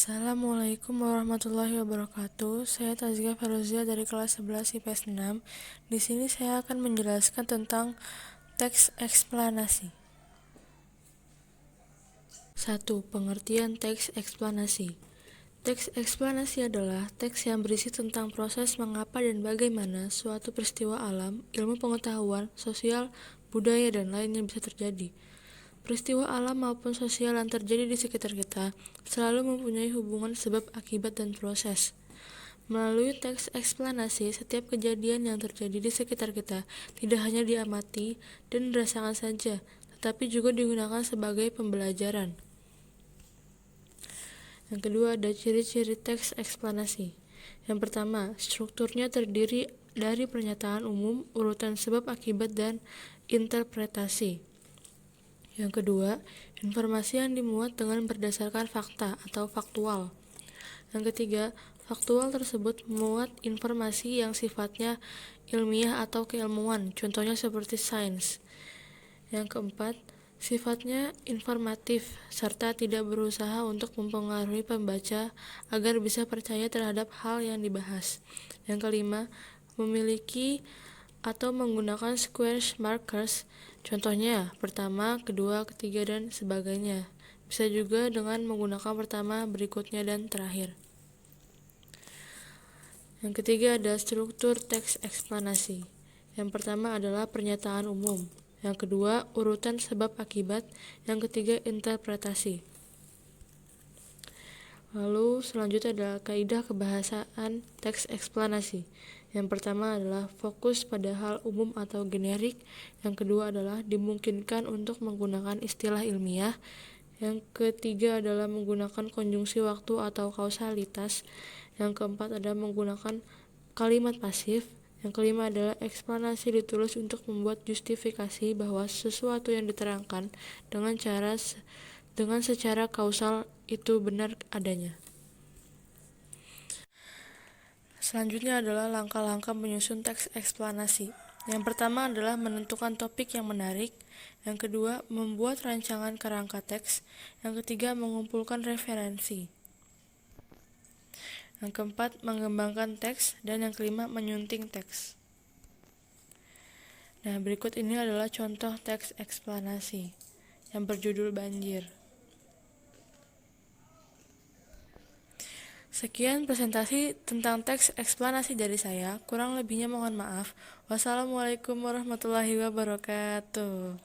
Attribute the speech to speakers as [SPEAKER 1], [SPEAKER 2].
[SPEAKER 1] Assalamualaikum warahmatullahi wabarakatuh. Saya Tazkia Feruzia dari kelas 11 IPS 6. Di sini saya akan menjelaskan tentang teks eksplanasi. 1. Pengertian teks eksplanasi. Teks eksplanasi adalah teks yang berisi tentang proses mengapa dan bagaimana suatu peristiwa alam, ilmu pengetahuan, sosial, budaya, dan lainnya bisa terjadi. Peristiwa alam maupun sosial yang terjadi di sekitar kita selalu mempunyai hubungan sebab, akibat, dan proses. Melalui teks eksplanasi, setiap kejadian yang terjadi di sekitar kita tidak hanya diamati dan dirasakan saja, tetapi juga digunakan sebagai pembelajaran. Yang kedua, ada ciri-ciri teks eksplanasi. Yang pertama, strukturnya terdiri dari pernyataan umum, urutan sebab, akibat, dan interpretasi. Yang kedua, informasi yang dimuat dengan berdasarkan fakta atau faktual. Yang ketiga, faktual tersebut memuat informasi yang sifatnya ilmiah atau keilmuan, contohnya seperti sains. Yang keempat, sifatnya informatif serta tidak berusaha untuk mempengaruhi pembaca agar bisa percaya terhadap hal yang dibahas. Yang kelima, memiliki atau menggunakan square markers, contohnya pertama, kedua, ketiga, dan sebagainya. Bisa juga dengan menggunakan pertama, berikutnya, dan terakhir. Yang ketiga ada struktur teks eksplanasi. Yang pertama adalah pernyataan umum. Yang kedua, urutan sebab akibat. Yang ketiga, interpretasi. Lalu selanjutnya adalah kaidah kebahasaan teks eksplanasi. Yang pertama adalah fokus pada hal umum atau generik. Yang kedua adalah dimungkinkan untuk menggunakan istilah ilmiah. Yang ketiga adalah menggunakan konjungsi waktu atau kausalitas. Yang keempat adalah menggunakan kalimat pasif. Yang kelima adalah eksplanasi ditulis untuk membuat justifikasi bahwa sesuatu yang diterangkan dengan secara kausal itu benar adanya. Selanjutnya adalah langkah-langkah menyusun teks eksplanasi. Yang pertama adalah menentukan topik yang menarik. Yang kedua, membuat rancangan kerangka teks. Yang ketiga, mengumpulkan referensi. Yang keempat, mengembangkan teks. Dan yang kelima, menyunting teks. Nah, berikut ini adalah contoh teks eksplanasi yang berjudul banjir. Sekian presentasi tentang teks eksplanasi dari saya. Kurang lebihnya mohon maaf. Wassalamualaikum warahmatullahi wabarakatuh.